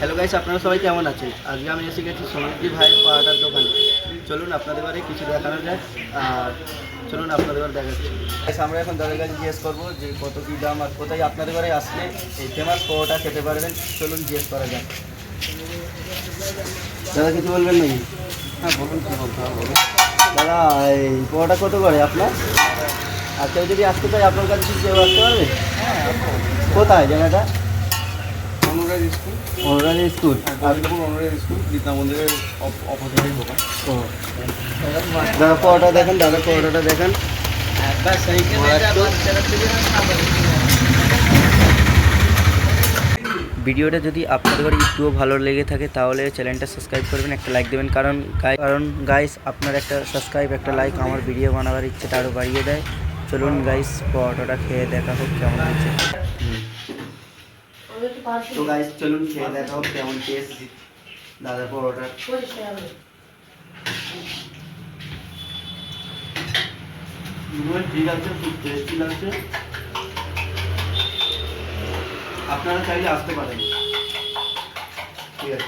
Hello guys, আপনারা সবাই কেমন আছেন? আজকে আমি এসে গেছি সমৃদ্ধি ভাইয়ের পাড়াটার দোকানে। চলুন আপনাদের বাড়ি কিছু দেখানো যায়। আর চলুন আপনাদের বাড়ি দেখাচ্ছি। আমরা এখন দাদার কাছে জিজ্ঞেস করবো যে কত কী দাম আর কোথায় আপনাদের বাড়ি আসলে এই ফেমাস পরোটা খেতে পারবেন। চলুন জিজ্ঞেস করা যাক। দাদা কিছু বলবেন নাকি? হ্যাঁ বলুন, কী বলতে হবে বলুন। দাদা এই পরোটা কত করে আপনার? আর কেউ যদি আসতে চাই আপনার কাছে কি কেউ আসতে পারবে? হ্যাঁ কোথায় জায়গাটা? অনুরাগ স্কুল, অনুরাগ স্কুল। গোবিন্দপুর অনুরাগ স্কুল, গীতা মন্দিরের অপোজিটেই দোকান। ও দাদা পরোটা দেখেন, দাদা পরোটাটা দেখেন। ভিডিওটা যদি আপনাদের একটুও ভালো লেগে থাকে তাহলে চ্যানেলটা সাবস্ক্রাইব করবেন, একটা লাইক দেবেন। কারণ গাইস আপনার একটা সাবস্ক্রাইব একটা লাইক আমার ভিডিও বানাবার ইচ্ছেটা আরও বাড়িয়ে দেয়। চলুন গাইস পরোটাটা খেয়ে দেখা হোক কেমন হয়েছে। তো গাইস চলুন খেয়ে দেখা হোক কেমন টেস্ট দাদা পরোটা। ঠিক আছে, খুব টেস্টি লাগছে। আপনারা চাইলে আসতে পারেন। ঠিক আছে।